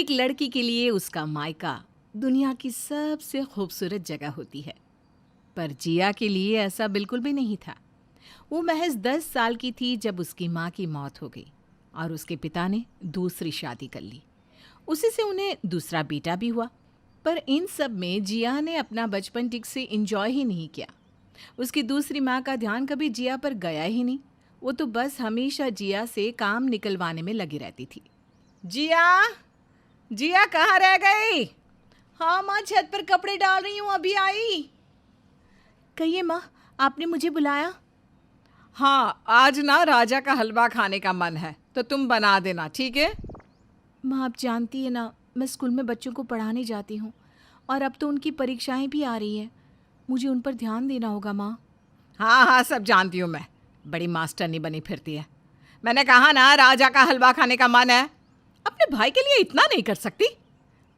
एक लड़की के लिए उसका मायका दुनिया की सबसे खूबसूरत जगह होती है, पर जिया के लिए ऐसा बिल्कुल भी नहीं था। वो महज 10 साल की थी जब उसकी माँ की मौत हो गई और उसके पिता ने दूसरी शादी कर ली। उसी से उन्हें दूसरा बेटा भी हुआ। पर इन सब में जिया ने अपना बचपन ठीक से एंजॉय ही नहीं किया। उसकी दूसरी माँ का ध्यान कभी जिया पर गया ही नहीं। वो तो बस हमेशा जिया से काम निकलवाने में लगी रहती थी। जिया, जिया कहाँ रह गई? हाँ माँ, छत पर कपड़े डाल रही हूँ, अभी आई। कहिए माँ, आपने मुझे बुलाया? हाँ, आज ना राजा का हलवा खाने का मन है, तो तुम बना देना, ठीक है? माँ, आप जानती है ना, मैं स्कूल में बच्चों को पढ़ाने जाती हूँ और अब तो उनकी परीक्षाएं भी आ रही हैं। मुझे उन पर ध्यान देना होगा माँ। हाँ हाँ, सब जानती हूँ मैं। बड़ी मास्टरनी बनी फिरती है। मैंने कहा ना, राजा का हलवा खाने का मन है। अपने भाई के लिए इतना नहीं कर सकती?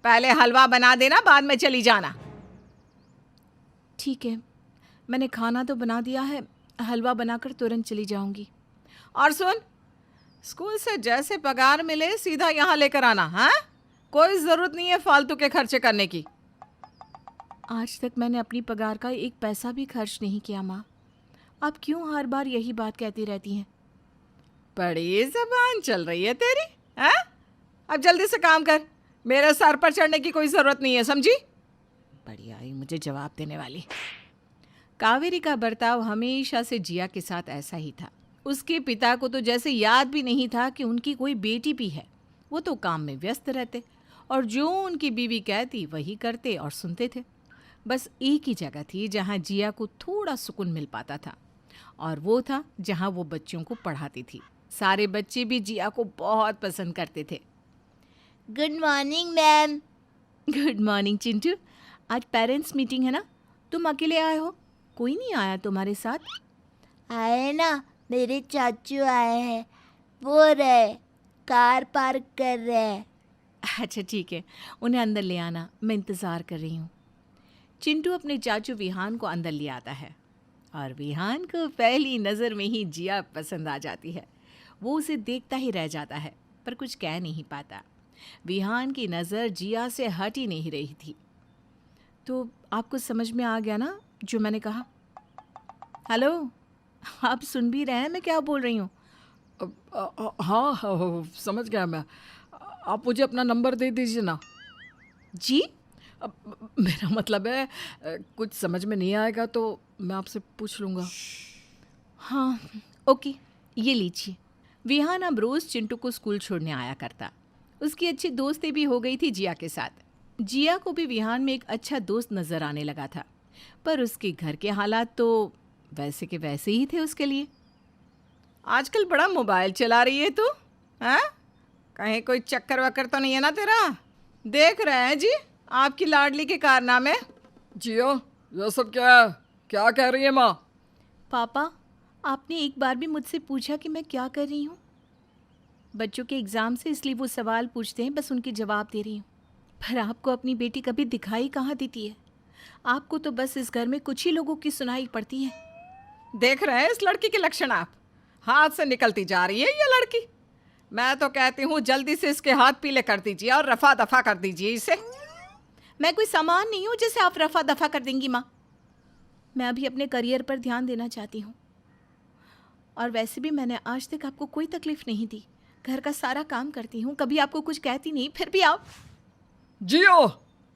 पहले हलवा बना देना, बाद में चली जाना। ठीक है, मैंने खाना तो बना दिया है, हलवा बनाकर तुरंत चली जाऊंगी। और सुन, स्कूल से जैसे पगार मिले सीधा यहाँ लेकर आना। हाँ, कोई ज़रूरत नहीं है फालतू के खर्चे करने की। आज तक मैंने अपनी पगार का एक पैसा भी खर्च नहीं किया माँ। आप क्यों हर बार यही बात कहती रहती हैं? बड़ी ज़बान चल रही है तेरी। हाँ, अब जल्दी से काम कर, मेरे सर पर चढ़ने की कोई ज़रूरत नहीं है, समझी? बड़ी आई मुझे जवाब देने वाली। कावेरी का बर्ताव हमेशा से जिया के साथ ऐसा ही था। उसके पिता को तो जैसे याद भी नहीं था कि उनकी कोई बेटी भी है। वो तो काम में व्यस्त रहते और जो उनकी बीवी कहती वही करते और सुनते थे। बस एक ही जगह थी जहाँ जिया को थोड़ा सुकून मिल पाता था, और वो था जहाँ वो बच्चों को पढ़ाती थी। सारे बच्चे भी जिया को बहुत पसंद करते थे। Good morning ma'am. Good morning Chintu. आज पेरेंट्स मीटिंग है ना, तुम अकेले आए हो? कोई नहीं आया तुम्हारे साथ? आए ना, मेरे चाचू आए हैं, वो रहे कार पार्क कर रहे हैं। अच्छा ठीक है, उन्हें अंदर ले आना, मैं इंतज़ार कर रही हूँ। चिंटू अपने चाचू विहान को अंदर ले आता है और विहान को पहली नज़र में ही जिया पसंद आ जाती है। वो उसे देखता ही रह जाता है पर कुछ कह नहीं पाता। विहान की नज़र जिया से हट ही नहीं रही थी। तो आपको समझ में आ गया ना जो मैंने कहा? हेलो, आप सुन भी रहे हैं मैं क्या बोल रही हूँ? हाँ हाँ, समझ गया मैं। आप मुझे अपना नंबर दे दीजिए ना। जी? मेरा मतलब है, कुछ समझ में नहीं आएगा तो मैं आपसे पूछ लूँगा। हाँ, ओके, ये लीजिए। विहान अब रोज़ चिंटू को स्कूल छोड़ने आया करता। उसकी अच्छी दोस्ती भी हो गई थी जिया के साथ। जिया को भी विहान में एक अच्छा दोस्त नज़र आने लगा था, पर उसके घर के हालात तो वैसे के वैसे ही थे उसके लिए। आजकल बड़ा मोबाइल चला रही है तू, हाँ? कहीं कोई चक्कर वक्कर तो नहीं है ना तेरा? देख रहे हैं जी आपकी लाडली के कारनामे। जियो, ये सब क्या है? क्या कह रही है माँ? पापा, आपने एक बार भी मुझसे पूछा कि मैं क्या कर रही हूँ? बच्चों के एग्ज़ाम से इसलिए वो सवाल पूछते हैं, बस उनके जवाब दे रही हूँ। पर आपको अपनी बेटी कभी दिखाई कहाँ देती है? आपको तो बस इस घर में कुछ ही लोगों की सुनाई पड़ती है। देख रहे हैं इस लड़की के लक्षण आप? हाथ से निकलती जा रही है ये लड़की। मैं तो कहती हूँ जल्दी से इसके हाथ पीले कर दीजिए और रफा दफा कर दीजिए इसे। मैं कोई सामान नहीं हूँ जिसे आप रफा दफा कर देंगी माँ। मैं अभी अपने करियर पर ध्यान देना चाहती हूँ, और वैसे भी मैंने आज तक आपको कोई तकलीफ नहीं दी। घर का सारा काम करती हूँ, कभी आपको कुछ कहती नहीं, फिर भी आप। जियो,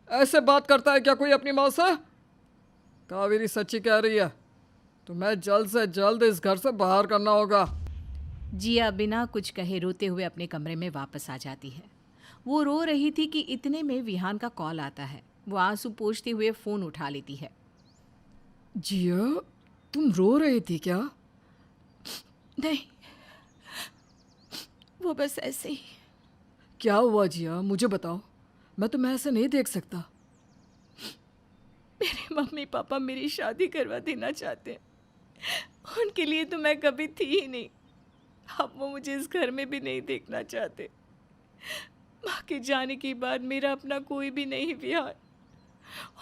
ऐसे बात करता है क्या कोई अपनी माँ से? कावेरी सच्ची कह रही है, तुम्हें जल्द से जल्द इस घर से बाहर करना होगा। जिया बिना कुछ कहे रोते हुए अपने कमरे में वापस आ जाती है। वो रो रही थी कि इतने में विहान का कॉल आता है। वो आंसू पोंछते हुए फ़ोन उठा लेती है। जिया, तुम रो रही थी क्या? नहीं, वो बस ऐसे ही। क्या हुआ जिया, मुझे बताओ, मैं तुम्हें ऐसे नहीं देख सकता। मेरे मम्मी पापा मेरी शादी करवा देना चाहते हैं। उनके लिए तो मैं कभी थी ही नहीं। अब वो मुझे इस घर में भी नहीं देखना चाहते। माँ के जाने के बाद मेरा अपना कोई भी नहीं विहान,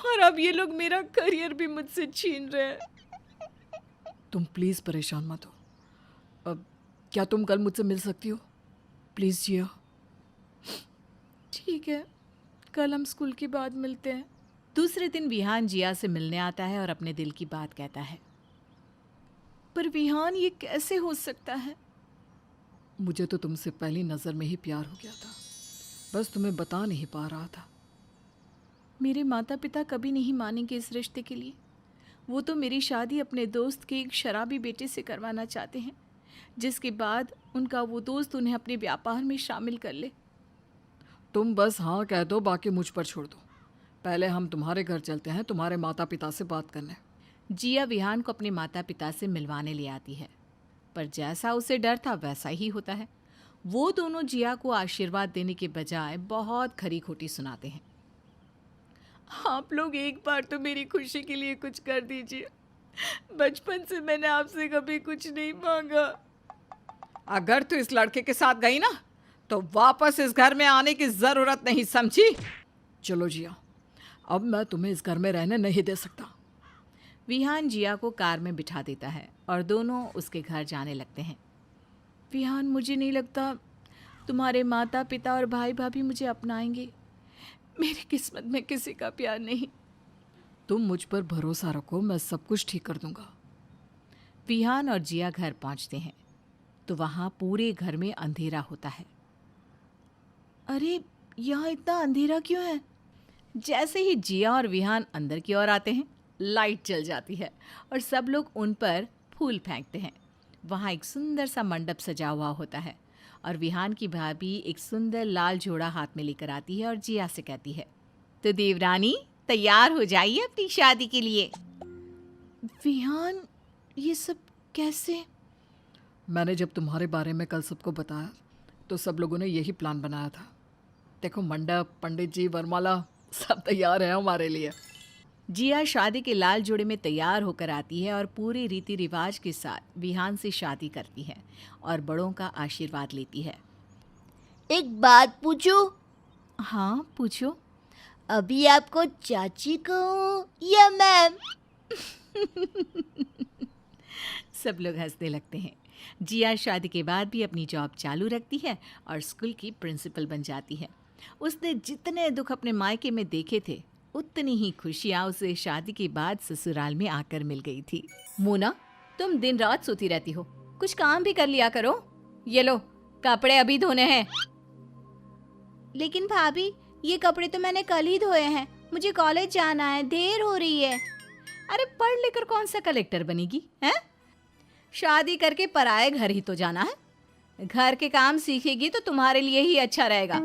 और अब ये लोग मेरा करियर भी मुझसे छीन रहे हैं। तुम प्लीज़ परेशान मत हो। अब क्या तुम कल मुझसे मिल सकती हो? प्लीज़ जिया। ठीक है, कल हम स्कूल के बाद मिलते हैं। दूसरे दिन विहान जिया से मिलने आता है और अपने दिल की बात कहता है। पर विहान, ये कैसे हो सकता है? मुझे तो तुमसे पहली नज़र में ही प्यार हो गया था, बस तुम्हें बता नहीं पा रहा था। मेरे माता पिता कभी नहीं मानेंगे इस रिश्ते के लिए। वो तो मेरी शादी अपने दोस्त के एक शराबी बेटे से करवाना चाहते हैं, जिसके बाद उनका वो दोस्त उन्हें अपने व्यापार में शामिल कर ले। तुम बस हाँ कह दो, बाकी मुझ पर छोड़ दो। पहले हम तुम्हारे घर चलते हैं तुम्हारे माता पिता से बात करने। जिया विहान को अपने माता पिता से मिलवाने ले आती है, पर जैसा उसे डर था वैसा ही होता है। वो दोनों जिया को आशीर्वाद देने के बजाय बहुत खरी खोटी सुनाते हैं। आप लोग एक बार तो मेरी खुशी के लिए कुछ कर दीजिए। बचपन से मैंने आपसे कभी कुछ नहीं मांगा। अगर तू इस लड़के के साथ गई ना तो वापस इस घर में आने की ज़रूरत नहीं, समझी? चलो जिया, अब मैं तुम्हें इस घर में रहने नहीं दे सकता। विहान जिया को कार में बिठा देता है और दोनों उसके घर जाने लगते हैं। विहान, मुझे नहीं लगता तुम्हारे माता पिता और भाई भाभी मुझे अपनाएंगे। मेरी किस्मत में किसी का प्यार नहीं। तुम मुझ पर भरोसा रखो, मैं सब कुछ ठीक कर दूंगा। विहान और जिया घर पहुंचते हैं तो वहाँ पूरे घर में अंधेरा होता है। अरे, यहाँ इतना अंधेरा क्यों है? जैसे ही जिया और विहान अंदर की ओर आते हैं, लाइट जल जाती है और सब लोग उन पर फूल फेंकते हैं। वहाँ एक सुंदर सा मंडप सजा हुआ होता है और विहान की भाभी एक सुंदर लाल जोड़ा हाथ में लेकर आती है और जिया से कहती है, तो देवरानी तैयार हो जाइए अपनी शादी के लिए। विहान, ये सब कैसे? मैंने जब तुम्हारे बारे में कल सबको बताया तो सब लोगों ने यही प्लान बनाया था। देखो, मंडप, पंडित जी, वरमाला सब तैयार है हमारे लिए। जिया शादी के लाल जोड़े में तैयार होकर आती है और पूरे रीति रिवाज के साथ विहान से शादी करती है और बड़ों का आशीर्वाद लेती है। एक बात पूछूं? हाँ, पूछो। अभी आपको चाची कहूँ या मैम? सब लोग हंसने लगते हैं। जिया शादी के बाद भी अपनी जॉब चालू रखती है और स्कूल की प्रिंसिपल बन जाती है। उसने जितने दुख अपने मायके में देखे थे, उतनी ही खुशियाँ उसे शादी के बाद ससुराल में आकर मिल गई थी। मोना, तुम दिन रात सोती रहती हो, कुछ काम भी कर लिया करो। ये लो, कपड़े अभी धोने हैं। लेकिन भाभी, ये कपड़े तो मैंने कल ही धोए हैं। मुझे कॉलेज जाना है, देर हो रही है। अरे, पढ़ लेकर कौन सा कलेक्टर बनेगी हैं? शादी करके पराए घर ही तो जाना है। घर के काम सीखेगी तो तुम्हारे लिए ही अच्छा रहेगा।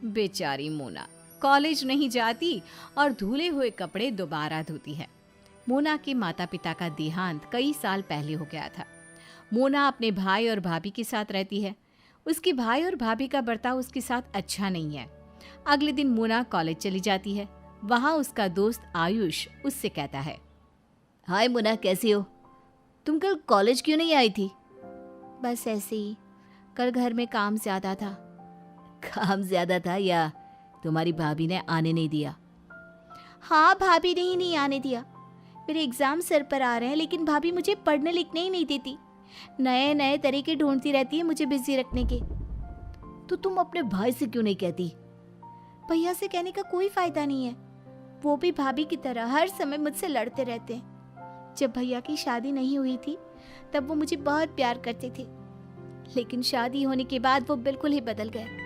बेचारी मोना कॉलेज नहीं जाती और धुले हुए कपड़े दोबारा धोती है। मोना के माता पिता का देहांत कई साल पहले हो गया था। मोना अपने भाई और भाभी के साथ रहती है। उसके भाई और भाभी का बर्ताव उसके साथ अच्छा नहीं है। अगले दिन मोना कॉलेज चली जाती है। वहाँ उसका दोस्त आयुष उससे कहता है, हाय मोना, कैसी हो? तुम कल कॉलेज क्यों नहीं आई थी? बस ऐसे ही, कल घर में काम ज्यादा था। काम ज्यादा था या तुम्हारी भाभी ने आने नहीं दिया? हाँ, भाभी ने ही नहीं आने दिया। मेरे एग्जाम सर पर आ रहे हैं, लेकिन भाभी मुझे पढ़ने लिखने ही नहीं देती। नए नए तरीके ढूंढती रहती है मुझे बिजी रखने के। तो तुम अपने भाई से क्यों नहीं कहती? भैया से कहने का कोई फायदा नहीं है। वो भी भाभी की तरह हर समय मुझसे लड़ते रहते हैं। जब भैया की शादी नहीं हुई थी तब वो मुझे बहुत प्यार करते थे, लेकिन शादी होने के बाद वो बिल्कुल ही बदल गए।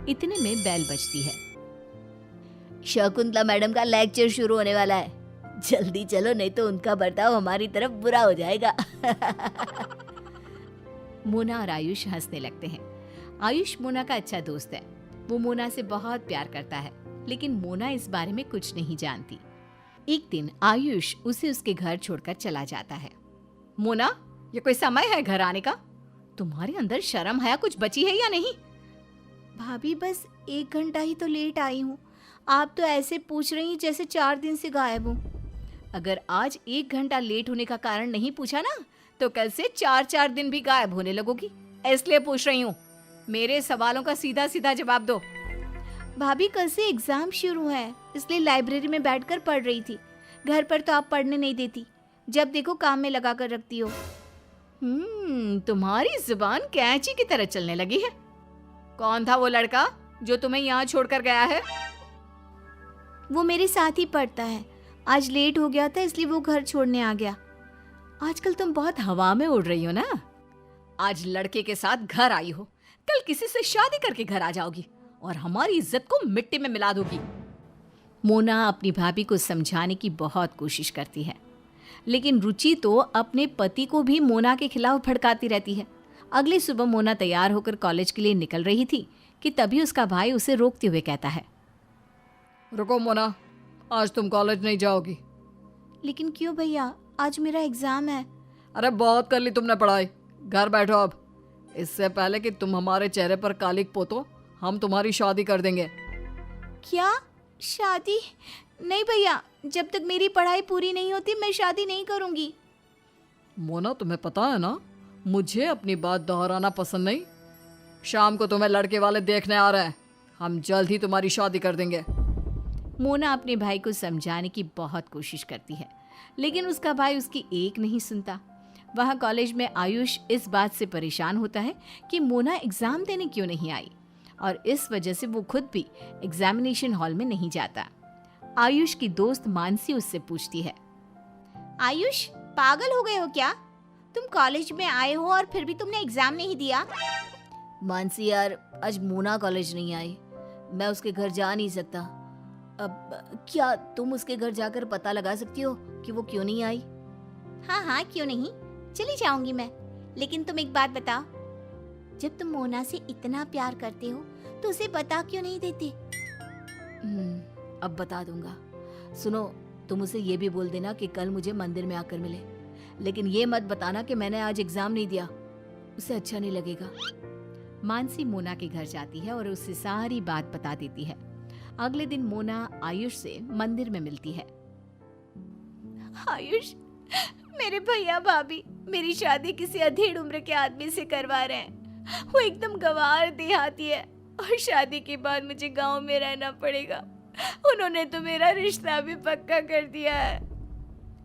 इतने में बेल बजती है। शकुंतला मैडम का लेक्चर शुरू होने वाला है, जल्दी चलो, नहीं तो उनका बर्ताव हमारी तरफ बुरा हो जाएगा। मोना और आयुष हंसने लगते हैं। आयुष मोना का अच्छा दोस्त है। वो मोना से बहुत प्यार करता है, लेकिन मोना इस बारे में कुछ नहीं जानती। एक दिन आयुष उसे उसके घर छोड़कर चला जाता है। मोना, ये कोई समय है घर आने का? तुम्हारे अंदर शर्म हया कुछ बची है या नहीं? भाभी, बस 1 घंटा ही तो लेट आई हूँ। आप तो ऐसे पूछ रही हैं जैसे 4 दिन से गायब हूँ। अगर आज 1 घंटा लेट होने का कारण नहीं पूछा ना, तो कल से 4-4 दिन भी गायब होने लगोगी। इसलिए पूछ रही हूँ, मेरे सवालों का सीधा सीधा जवाब दो। भाभी, कल से एग्जाम शुरू है, इसलिए लाइब्रेरी में बैठकर पढ़ रही थी। घर पर तो आप पढ़ने नहीं देती, जब देखो काम में लगा कर रखती हो। तुम्हारी जुबान कैंची की तरह चलने लगी है। कौन था वो लड़का जो तुम्हें यहाँ छोड़कर गया है? वो मेरे साथ ही पढ़ता है। आज लेट हो गया था इसलिए वो घर छोड़ने आ गया। आजकल तुम बहुत हवा में उड़ रही हो ना। आज लड़के के साथ घर आई हो, कल किसी से शादी करके घर आ जाओगी और हमारी इज्जत को मिट्टी में मिला दोगी। मोना अपनी भाभी को समझाने की बहुत कोशिश करती है, लेकिन रुचि तो अपने पति को भी मोना के खिलाफ भड़काती रहती है। अगली सुबह मोना तैयार होकर कॉलेज के लिए निकल रही थी कि तभी उसका भाई उसे रोकते हुए कहता है, रुको मोना, आज तुम कॉलेज नहीं जाओगी। लेकिन क्यों भैया, आज मेरा एग्जाम है। अरे बहुत कर ली तुमने पढ़ाई, घर बैठो अब। इससे पहले कि तुम हमारे चेहरे पर कालिक पोतो, हम तुम्हारी शादी कर देंगे। क्या शादी? नहीं भैया, जब तक मेरी पढ़ाई पूरी नहीं होती मैं शादी नहीं करूंगी। मोना तुम्हें पता है ना, मुझे अपनी बात दोहराना पसंद नहीं। शाम को तुम्हें लड़के वाले देखने आ रहे हैं, हम जल्द ही तुम्हारी शादी कर देंगे। मोना अपने भाई को समझाने की बहुत कोशिश करती है, लेकिन उसका भाई उसकी एक नहीं सुनता। वहाँ कॉलेज में आयुष इस बात से परेशान होता है कि मोना एग्जाम देने क्यों नहीं आई, और इस वजह से वो खुद भी एग्जामिनेशन हॉल में नहीं जाता। आयुष की दोस्त मानसी उससे पूछती है, आयुष, पागल हो गए हो क्या? तुम कॉलेज में आए हो और फिर भी तुमने एग्जाम नहीं दिया। मानसी यार, आज मोना कॉलेज नहीं आई, मैं उसके घर जा नहीं सकता। अब क्या तुम उसके घर जाकर पता लगा सकती हो कि वो क्यों नहीं आई? हाँ हाँ, क्यों नहीं, चली जाऊंगी मैं। लेकिन तुम एक बात बताओ, जब तुम मोना से इतना प्यार करते हो तो उसे बता क्यों नहीं देते? अब बता दूंगा। सुनो, तुम उसे ये भी बोल देना कि कल मुझे मंदिर में आकर मिले, लेकिन ये मत बताना कि मैंने आज एग्जाम नहीं दिया, उसे अच्छा नहीं लगेगा। मानसी मोना के घर जाती है और उसे सारी बात बता देती है। अगले दिन मोना आयुष से मंदिर में मिलती है। आयुष, मेरे भैया भाभी मेरी शादी किसी अधेड़ उम्र के आदमी से करवा रहे हैं। वो एकदम गंवार देहाती है और शादी के बाद मुझे गांव में रहना पड़ेगा। उन्होंने तो मेरा रिश्ता भी पक्का कर दिया है।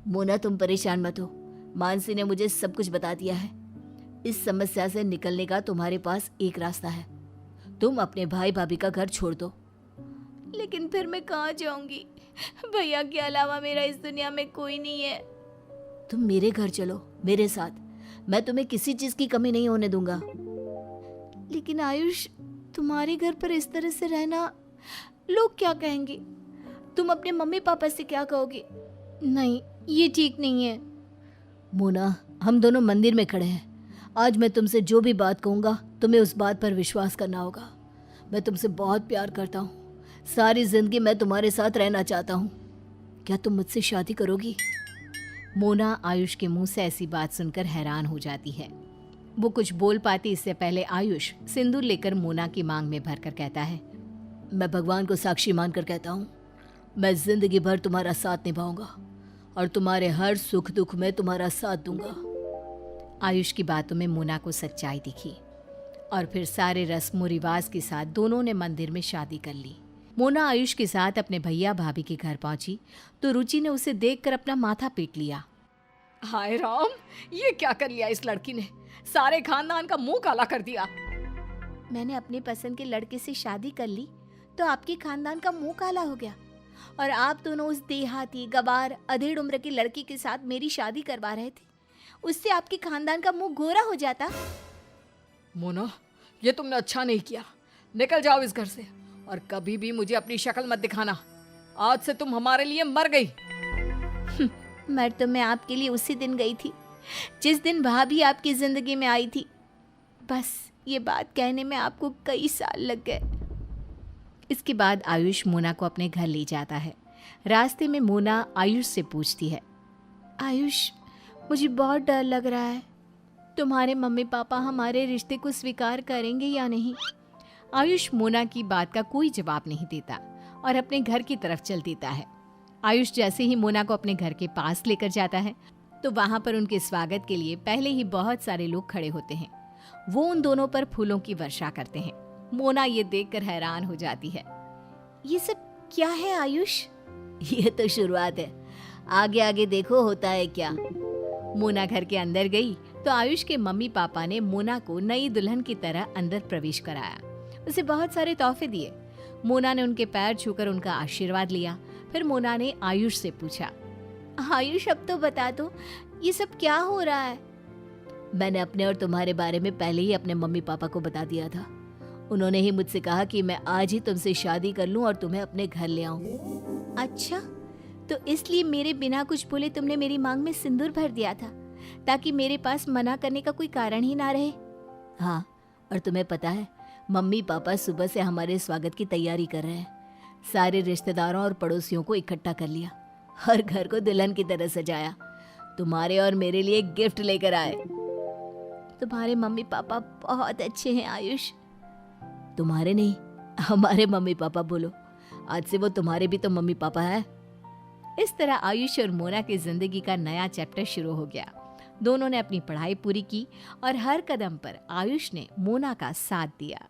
मोना, तुम परेशान मत हो, मानसी ने मुझे सब कुछ बता दिया है। इस समस्या से निकलने का तुम्हारे पास एक रास्ता है, तुम अपने भाई भाभी का घर छोड़ दो। लेकिन फिर मैं कहाँ जाऊंगी? भैया के अलावा मेरा इस दुनिया में कोई नहीं है। तुम मेरे घर चलो, मेरे साथ, मैं तुम्हें किसी चीज की कमी नहीं होने दूंगा। लेकिन आयुष, तुम्हारे घर पर इस तरह से रहना, लोग क्या कहेंगे? तुम अपने मम्मी पापा से क्या कहोगे? नहीं, ये ठीक नहीं है। मोना, हम दोनों मंदिर में खड़े हैं, आज मैं तुमसे जो भी बात कहूंगा तुम्हें उस बात पर विश्वास करना होगा। मैं तुमसे बहुत प्यार करता हूँ, सारी जिंदगी मैं तुम्हारे साथ रहना चाहता हूँ। क्या तुम मुझसे शादी करोगी? मोना आयुष के मुंह से ऐसी बात सुनकर हैरान हो जाती है। वो कुछ बोल पाती इससे पहले आयुष सिंदूर लेकर मोना की मांग में भरकर कहता है, मैं भगवान को साक्षी मानकर कहता हूँ, मैं जिंदगी भर तुम्हारा साथ निभाऊंगा और तुम्हारे हर सुख दुख में तुम्हारा साथ दूंगा। आयुष की बातों में मोना को सच्चाई दिखी और फिर सारे रस्मों रिवाज के साथ दोनों ने मंदिर में शादी कर ली। मोना आयुष के साथ अपने भैया भाभी के घर पहुंची तो रुचि ने उसे देखकर अपना माथा पीट लिया। हाय राम, ये क्या कर लिया इस लड़की ने, सारे खानदान का मुंह काला कर दिया। मैंने अपने पसंद के लड़के से शादी कर ली तो आपके खानदान का मुंह काला हो गया, और आप दोनों उस देहाती गवार अधेड़ उम्र की लड़की के साथ मेरी शादी करवा रहे थे, उससे आपके खानदान का मुंह गोरा हो जाता। मोना, ये तुमने अच्छा नहीं किया, निकल जाओ इस घर से और कभी भी मुझे अपनी शक्ल मत दिखाना। आज से तुम हमारे लिए मर गई। मर तो मैं आपके लिए उसी दिन गई थी जिस दिन भाभी आपकी जिंदगी में आई थी। बस ये बात कहने में आपको कई साल लग गए। इसके बाद आयुष मोना को अपने घर ले जाता है। रास्ते में मोना आयुष से पूछती है, आयुष, मुझे बहुत डर लग रहा है, तुम्हारे मम्मी पापा हमारे रिश्ते को स्वीकार करेंगे या नहीं? आयुष मोना की बात का कोई जवाब नहीं देता और अपने घर की तरफ चल देता है। आयुष जैसे ही मोना को अपने घर के पास लेकर जाता है तो वहां पर उनके स्वागत के लिए पहले ही बहुत सारे लोग खड़े होते हैं। वो उन दोनों पर फूलों की वर्षा करते हैं। मोना ये देखकर हैरान हो जाती है। ये सब क्या है आयुष? ये तो शुरुआत है, आगे आगे देखो होता है क्या। मोना घर के अंदर गई तो आयुष के मम्मी पापा ने मोना को नई दुल्हन की तरह अंदर प्रवेश कराया। उसे बहुत सारे तोहफे दिए। मोना ने उनके पैर छूकर उनका आशीर्वाद लिया। फिर मोना ने आयुष से पूछा, आयुष अब तो बता दो, ये सब क्या हो रहा है? मैंने अपने और तुम्हारे बारे में पहले ही अपने मम्मी पापा को बता दिया था। उन्होंने ही मुझसे कहा कि मैं आज ही तुमसे शादी कर लूं और तुम्हें अपने घर ले आऊं। अच्छा, तो इसलिए मेरे बिना कुछ बोले तुमने मेरी मांग में सिंदूर भर दिया था, ताकि मेरे पास मना करने का कोई कारण ही ना रहे। हाँ, और तुम्हें पता है, मम्मी पापा सुबह से हमारे स्वागत की तैयारी कर रहे हैं। सारे रिश्तेदारों और पड़ोसियों को इकट्ठा कर लिया और घर को दुल्हन की तरह सजाया। तुम्हारे और मेरे लिए गिफ्ट लेकर आए। तुम्हारे मम्मी पापा बहुत अच्छे हैं आयुष। तुम्हारे नहीं, हमारे मम्मी पापा बोलो। आज से वो तुम्हारे भी तो मम्मी पापा है। इस तरह आयुष और मोना की जिंदगी का नया चैप्टर शुरू हो गया। दोनों ने अपनी पढ़ाई पूरी की और हर कदम पर आयुष ने मोना का साथ दिया।